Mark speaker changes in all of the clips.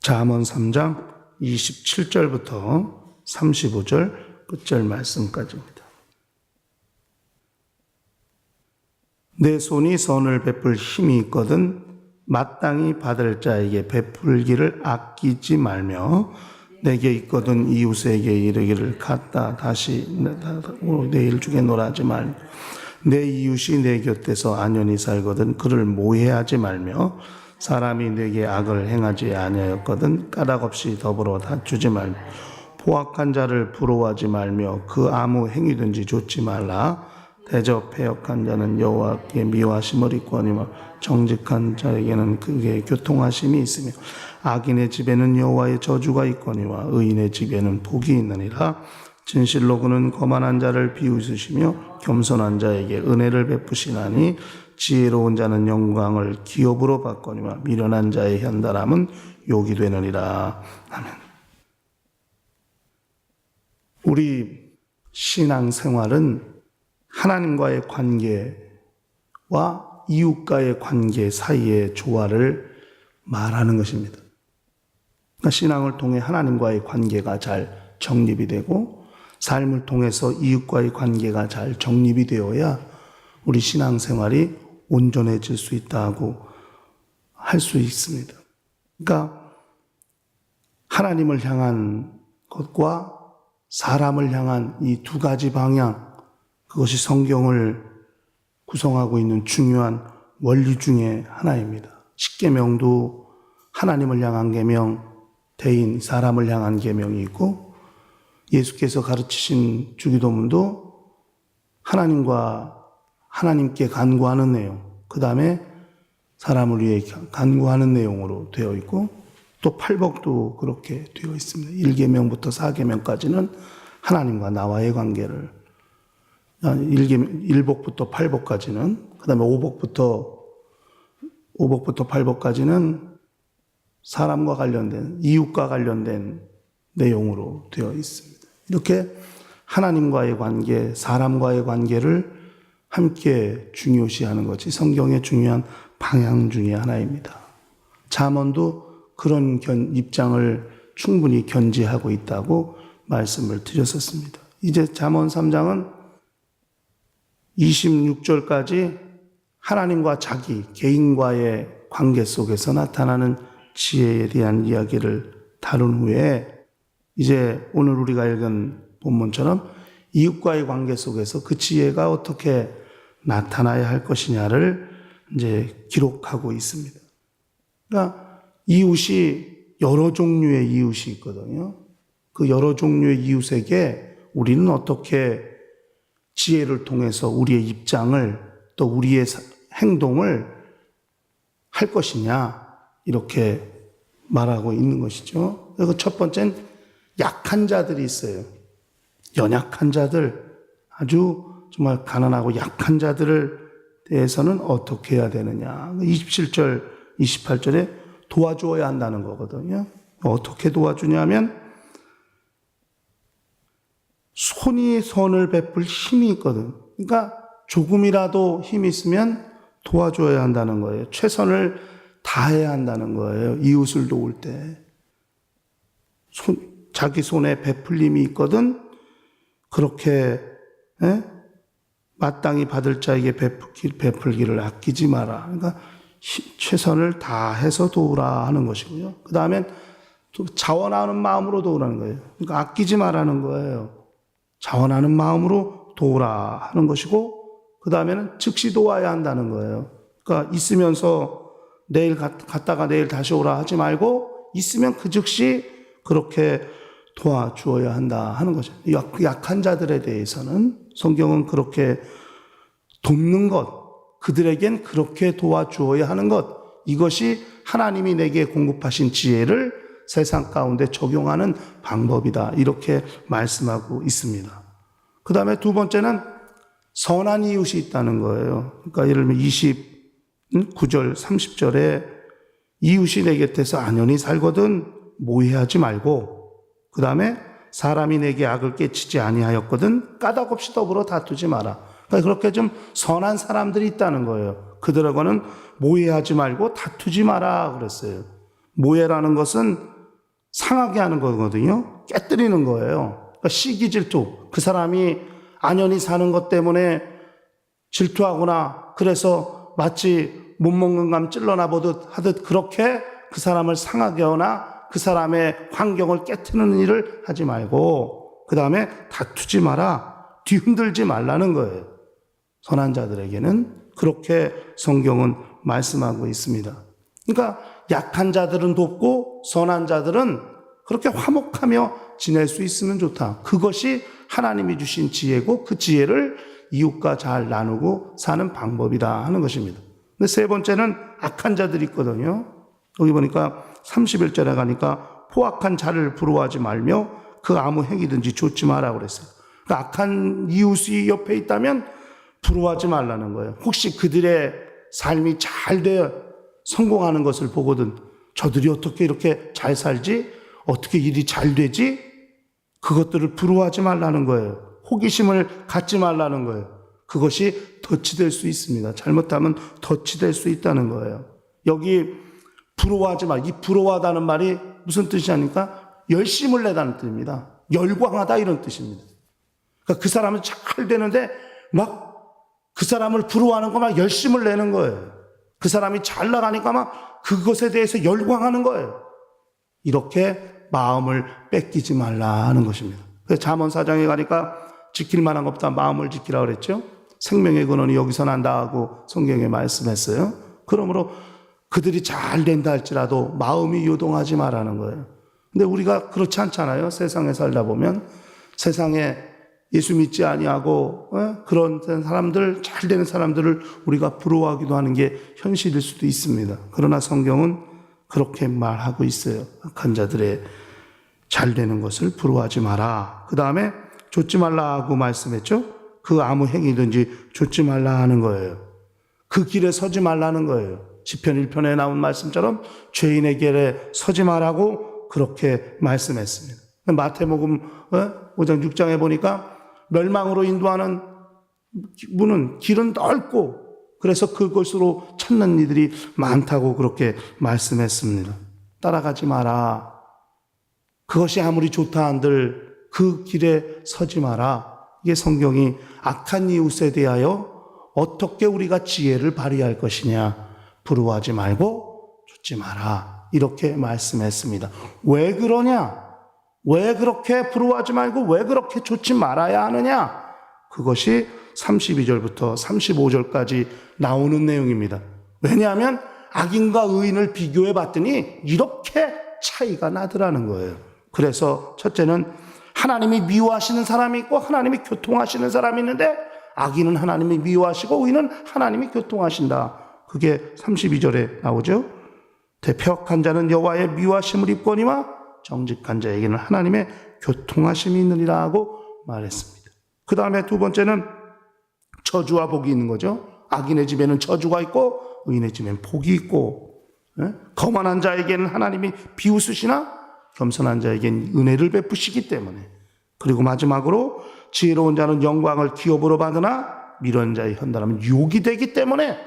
Speaker 1: 잠언 3장 27절부터 35절 끝절 말씀까지입니다. 내 손이 선을 베풀 힘이 있거든 마땅히 받을 자에게 베풀기를 아끼지 말며 내게 있거든 이웃에게 이르기를 갖다 다시 내일 주게 놀아하지 말며 내 이웃이 내 곁에서 안연히 살거든 그를 모해하지 말며 사람이 내게 악을 행하지 아니하였거든 까닭 없이 더불어 다투지 말며 포악한 자를 부러워하지 말며 그 아무 행위든지 좇지 말라. 대저 패역한 자는 여호와께 미워하심을 입거니와 정직한 자에게는 그게 교통하심이 있으며 악인의 집에는 여호와의 저주가 있거니와 의인의 집에는 복이 있느니라. 진실로 그는 거만한 자를 비웃으시며 겸손한 자에게 은혜를 베푸시나니 지혜로운 자는 영광을 기업으로 받거니와 미련한 자의 현달함은 욕이 되느니라. 아멘. 우리 신앙생활은 하나님과의 관계와 이웃과의 관계 사이의 조화를 말하는 것입니다. 그러니까 신앙을 통해 하나님과의 관계가 잘 정립이 되고 삶을 통해서 이웃과의 관계가 잘 정립이 되어야 우리 신앙생활이 온전해질 수 있다고 할 수 있습니다. 그러니까 하나님을 향한 것과 사람을 향한 이 두 가지 방향, 그것이 성경을 구성하고 있는 중요한 원리 중에 하나입니다. 십계명도 하나님을 향한 계명, 대인, 사람을 향한 계명이 있고 예수께서 가르치신 주기도문도 하나님께 간구하는 내용, 그 다음에 사람을 위해 간구하는 내용으로 되어 있고 또 팔복도 그렇게 되어 있습니다. 1계명부터 4계명까지는 하나님과 나와의 관계를 1복부터 8복까지는 그 다음에 5복부터 8복까지는 사람과 관련된 이웃과 관련된 내용으로 되어 있습니다. 이렇게 하나님과의 관계, 사람과의 관계를 함께 중요시하는 것이 성경의 중요한 방향 중에 하나입니다. 잠언도 그런 입장을 충분히 견지하고 있다고 말씀을 드렸었습니다. 이제 잠언 3장은 26절까지 하나님과 자기, 개인과의 관계 속에서 나타나는 지혜에 대한 이야기를 다룬 후에 이제 오늘 우리가 읽은 본문처럼 이웃과의 관계 속에서 그 지혜가 어떻게 나타나야 할 것이냐를 이제 기록하고 있습니다. 그러니까 이웃이 여러 종류의 이웃이 있거든요. 그 여러 종류의 이웃에게 우리는 어떻게 지혜를 통해서 우리의 입장을 또 우리의 행동을 할 것이냐 이렇게 말하고 있는 것이죠. 그리고 첫 번째는 약한 자들이 있어요. 연약한 자들, 아주 정말 가난하고 약한 자들을 대해서는 어떻게 해야 되느냐. 27절, 28절에 도와주어야 한다는 거거든요. 어떻게 도와주냐면 손이 선을 베풀 힘이 있거든. 그러니까 조금이라도 힘이 있으면 도와줘야 한다는 거예요. 최선을 다해야 한다는 거예요. 이웃을 도울 때. 자기 손에 베풀림이 있거든. 그렇게 마땅히 받을 자에게 베풀기를 아끼지 마라. 그러니까 최선을 다해서 도우라 하는 것이고요. 그 다음엔 또 자원하는 마음으로 도우라는 거예요. 그러니까 아끼지 마라는 거예요. 자원하는 마음으로 도우라 하는 것이고 그 다음에는 즉시 도와야 한다는 거예요. 그러니까 있으면서 내일 갔다가 내일 다시 오라 하지 말고 있으면 그 즉시 그렇게 도와주어야 한다 하는 거죠. 약한 자들에 대해서는 성경은 그렇게 돕는 것, 그들에겐 그렇게 도와주어야 하는 것, 이것이 하나님이 내게 공급하신 지혜를 세상 가운데 적용하는 방법이다. 이렇게 말씀하고 있습니다. 그 다음에 두 번째는 선한 이웃이 있다는 거예요. 그러니까 예를 들면 29절, 30절에 이웃이 내 곁에서 안연히 살거든 모해하지 말고 그 다음에 사람이 내게 악을 깨치지 아니하였거든 까닭 없이 더불어 다투지 마라. 그러니까 그렇게 좀 선한 사람들이 있다는 거예요. 그들하고는 모해하지 말고 다투지 마라 그랬어요. 모해라는 것은 상하게 하는 거거든요. 깨뜨리는 거예요. 그러니까 시기 질투. 그 사람이 안연히 사는 것 때문에 질투하거나 그래서 마치 못 먹는 감 찔러나 보듯 하듯 그렇게 그 사람을 상하게 하거나 그 사람의 환경을 깨트리는 일을 하지 말고 그 다음에 다투지 마라. 뒤흔들지 말라는 거예요. 선한 자들에게는 그렇게 성경은 말씀하고 있습니다. 그러니까 약한 자들은 돕고 선한 자들은 그렇게 화목하며 지낼 수 있으면 좋다. 그것이 하나님이 주신 지혜고 그 지혜를 이웃과 잘 나누고 사는 방법이다 하는 것입니다. 근데 세 번째는 악한 자들이 있거든요. 여기 보니까 31절에 가니까 포악한 자를 부러워하지 말며 그 아무 행위든지 좇지 마라고 그랬어요. 그러니까 악한 이웃이 옆에 있다면 부러워하지 말라는 거예요. 혹시 그들의 삶이 잘 되어 성공하는 것을 보거든 저들이 어떻게 이렇게 잘 살지? 어떻게 일이 잘 되지? 그것들을 부러워하지 말라는 거예요. 호기심을 갖지 말라는 거예요. 그것이 덫이 될 수 있습니다. 잘못하면 덫이 될 수 있다는 거예요. 여기 부러워하지 말. 이 부러워하다는 말이 무슨 뜻이냐니까 열심을 내다는 뜻입니다. 열광하다 이런 뜻입니다. 그러니까 그 사람은 잘 되는데 막 그 사람을 부러워하는 거 막 열심을 내는 거예요. 그 사람이 잘 나가니까 막 그것에 대해서 열광하는 거예요. 이렇게 마음을 뺏기지 말라 하는 것입니다. 그래서 잠언 4장에 가니까 지킬 만한 것보다 마음을 지키라고 그랬죠. 생명의 근원이 여기서 난다 하고 성경에 말씀했어요. 그러므로 그들이 잘 된다 할지라도 마음이 요동하지 말라는 거예요. 근데 우리가 그렇지 않잖아요. 세상에 살다 보면 세상에 예수 믿지 아니하고 그런 사람들, 잘 되는 사람들을 우리가 부러워하기도 하는 게 현실일 수도 있습니다. 그러나 성경은 그렇게 말하고 있어요. 악한 자들의 잘 되는 것을 부러워하지 마라. 그 다음에 좇지 말라고 말씀했죠. 그 아무 행위든지 좇지 말라 하는 거예요. 그 길에 서지 말라는 거예요. 시편 1편에 나온 말씀처럼 죄인의 길에 서지 말라고 그렇게 말씀했습니다. 마태복음 5장 6장에 보니까 멸망으로 인도하는 문은 길은 넓고 그래서 그것으로 찾는 이들이 많다고 그렇게 말씀했습니다. 따라가지 마라. 그것이 아무리 좋다 한들 그 길에 서지 마라. 이게 성경이 악한 이웃에 대하여 어떻게 우리가 지혜를 발휘할 것이냐. 부러워하지 말고 좇지 마라. 이렇게 말씀했습니다. 왜 그러냐? 왜 그렇게 부러워하지 말고 왜 그렇게 좇지 말아야 하느냐? 그것이 32절부터 35절까지 나오는 내용입니다. 왜냐하면 악인과 의인을 비교해 봤더니 이렇게 차이가 나더라는 거예요. 그래서 첫째는 하나님이 미워하시는 사람이 있고 하나님이 교통하시는 사람이 있는데 악인은 하나님이 미워하시고 의인은 하나님이 교통하신다. 그게 32절에 나오죠. 대표악한 자는 여호와의 미워하심을 입거니와 정직한 자에게는 하나님의 교통하심이 있느니라 하고 말했습니다. 그 다음에 두 번째는 저주와 복이 있는 거죠. 악인의 집에는 저주가 있고 의인의 집에는 복이 있고 거만한 자에게는 하나님이 비웃으시나 겸손한 자에게는 은혜를 베푸시기 때문에 그리고 마지막으로 지혜로운 자는 영광을 기업으로 받으나 미련한 자의 현달함은 욕이 되기 때문에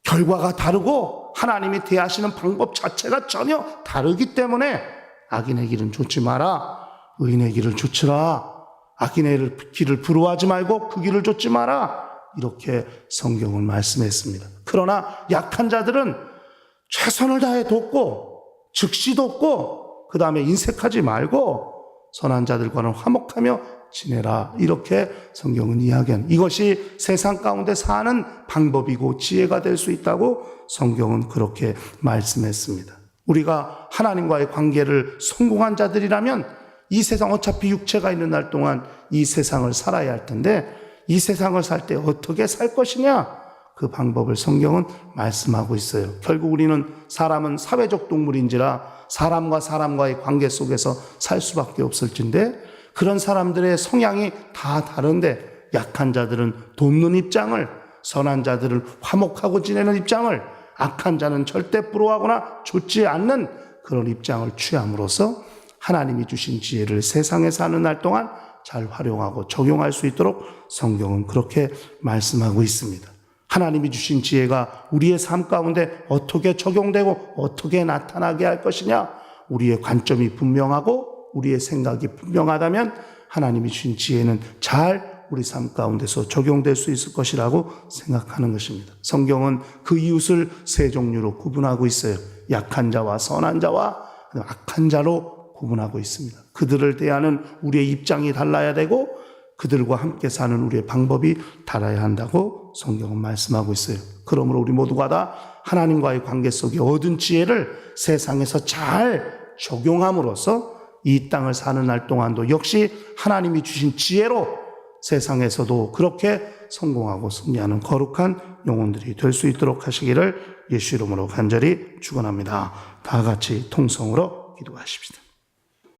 Speaker 1: 결과가 다르고 하나님이 대하시는 방법 자체가 전혀 다르기 때문에 악인의 길은 좇지 마라. 의인의 길을 좇으라. 악인의 길을 부러워하지 말고 그 길을 좇지 마라. 이렇게 성경은 말씀했습니다. 그러나 약한 자들은 최선을 다해 돕고 즉시 돕고 그 다음에 인색하지 말고 선한 자들과는 화목하며 지내라. 이렇게 성경은 이야기한 이것이 세상 가운데 사는 방법이고 지혜가 될 수 있다고 성경은 그렇게 말씀했습니다. 우리가 하나님과의 관계를 성공한 자들이라면 이 세상 어차피 육체가 있는 날 동안 이 세상을 살아야 할 텐데 이 세상을 살 때 어떻게 살 것이냐 그 방법을 성경은 말씀하고 있어요. 결국 우리는 사람은 사회적 동물인지라 사람과 사람과의 관계 속에서 살 수밖에 없을진데 그런 사람들의 성향이 다 다른데 약한 자들은 돕는 입장을 선한 자들은 화목하고 지내는 입장을 악한 자는 절대 부러워하거나 좇지 않는 그런 입장을 취함으로써 하나님이 주신 지혜를 세상에 사는 날 동안 잘 활용하고 적용할 수 있도록 성경은 그렇게 말씀하고 있습니다. 하나님이 주신 지혜가 우리의 삶 가운데 어떻게 적용되고 어떻게 나타나게 할 것이냐 우리의 관점이 분명하고 우리의 생각이 분명하다면 하나님이 주신 지혜는 잘 우리 삶 가운데서 적용될 수 있을 것이라고 생각하는 것입니다. 성경은 그 이웃을 세 종류로 구분하고 있어요. 약한 자와 선한 자와 악한 자로 구분하고 있습니다. 그들을 대하는 우리의 입장이 달라야 되고 그들과 함께 사는 우리의 방법이 달라야 한다고 성경은 말씀하고 있어요. 그러므로 우리 모두가 다 하나님과의 관계 속에 얻은 지혜를 세상에서 잘 적용함으로써 이 땅을 사는 날 동안도 역시 하나님이 주신 지혜로 세상에서도 그렇게 성공하고 승리하는 거룩한 영혼들이 될 수 있도록 하시기를 예수 이름으로 간절히 축원합니다. 다 같이 통성으로 기도하십시다.